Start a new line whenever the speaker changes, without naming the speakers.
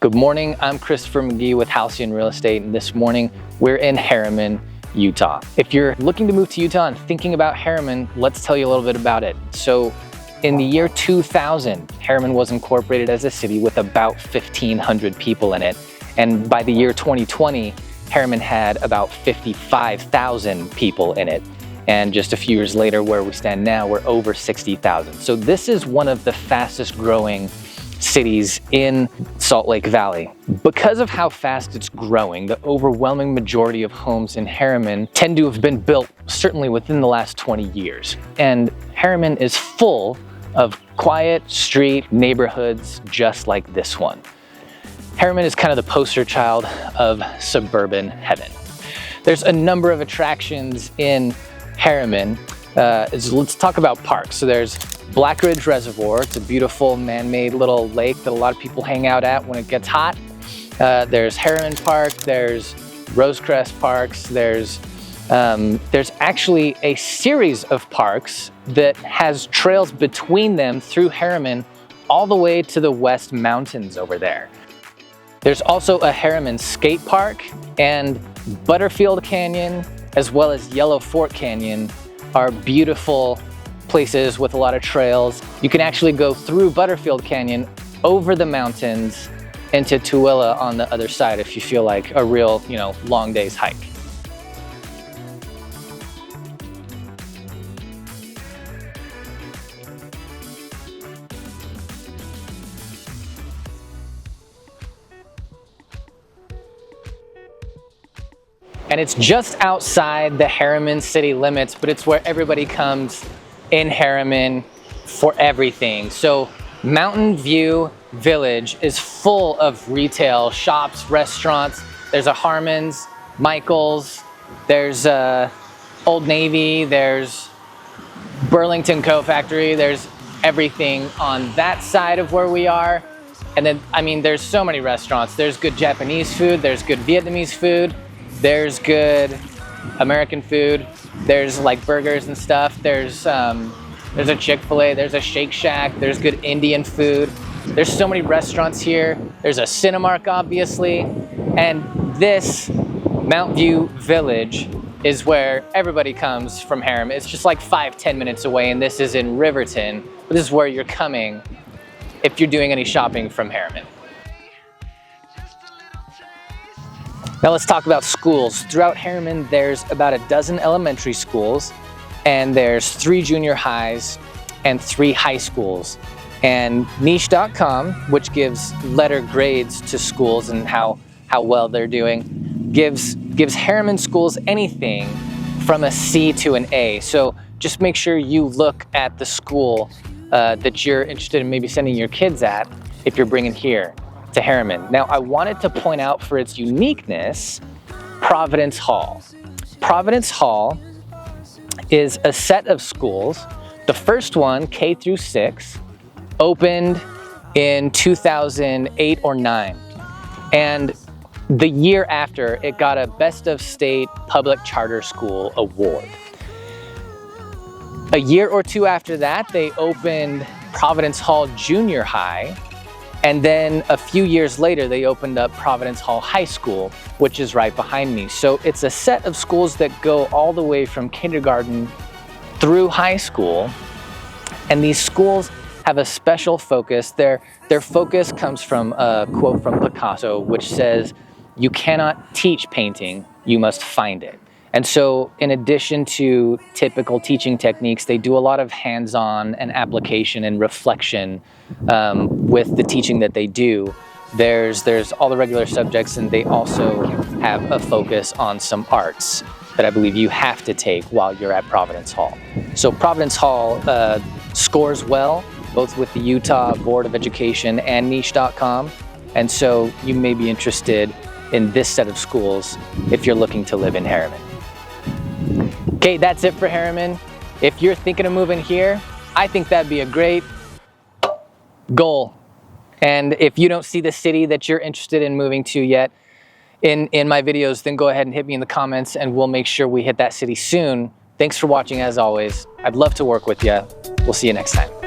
Good morning, I'm Christopher McGee with Halcyon Real Estate, and this morning we're in Herriman, Utah. If you're looking to move to Utah and thinking about Herriman, let's tell you a little bit about it. So in the year 2000, Herriman was incorporated as a city with about 1,500 people in it. And by the year 2020, Herriman had about 55,000 people in it. And just a few years later, where we stand now, we're over 60,000. So this is one of the fastest growing cities in Salt Lake Valley. Because of how fast it's growing, the overwhelming majority of homes in Herriman tend to have been built certainly within the last 20 years. And Herriman is full of quiet street neighborhoods just like this one. Herriman is kind of the poster child of suburban heaven. There's a number of attractions in Herriman. Let's talk about parks. So there's Black Ridge Reservoir. It's a beautiful man-made little lake that a lot of people hang out at when it gets hot. There's Herriman Park, there's Rosecrest Parks, there's actually a series of parks that has trails between them through Herriman all the way to the West Mountains over there. There's also a Herriman skate park, and Butterfield Canyon as well as Yellow Fort Canyon are beautiful places with a lot of trails. You can actually go through Butterfield Canyon, over the mountains, into Tooele on the other side if you feel like a real, long day's hike. And it's just outside the Herriman city limits, but it's where everybody comes in Herriman for everything. So Mountain View Village is full of retail shops, restaurants. There's a Harmon's, Michael's, there's Old Navy, there's Burlington Coat Factory, there's everything on that side of where we are. And then, there's so many restaurants. There's good Japanese food, there's good Vietnamese food, there's good American food, there's like burgers and stuff, there's a Chick-fil-A, there's a Shake Shack, there's good Indian food. There's so many restaurants here. There's a Cinemark, obviously. And this Mount View Village is where everybody comes from Herriman. It's just like 5-10 minutes away, and this is in Riverton. But this is where you're coming if you're doing any shopping from Herriman. Now let's talk about schools. Throughout Herriman, there's about a dozen elementary schools, and there's 3 junior highs and 3 high schools. And Niche.com, which gives letter grades to schools and how well they're doing, gives Herriman schools anything from a C to an A. So just make sure you look at the school that you're interested in maybe sending your kids at if you're bringing here to Herriman. Now, I wanted to point out for its uniqueness, Providence Hall. Providence Hall is a set of schools. The first one, K through 6, opened in 2008 or 9. And the year after, it got a Best of State Public Charter School award. A year or 2 after that, they opened Providence Hall Junior High. And then a few years later, they opened up Providence Hall High School, which is right behind me. So it's a set of schools that go all the way from kindergarten through high school. And these schools have a special focus. Their focus comes from a quote from Picasso, which says, "You cannot teach painting, you must find it." And so in addition to typical teaching techniques, they do a lot of hands-on and application and reflection with the teaching that they do. There's all the regular subjects, and they also have a focus on some arts that I believe you have to take while you're at Providence Hall. So Providence Hall scores well, both with the Utah Board of Education and Niche.com. And so you may be interested in this set of schools if you're looking to live in Herriman. Okay, that's it for Herriman. If you're thinking of moving here, I think that'd be a great goal. And if you don't see the city that you're interested in moving to yet in my videos, then go ahead and hit me in the comments and we'll make sure we hit that city soon. Thanks for watching as always. I'd love to work with you. We'll see you next time.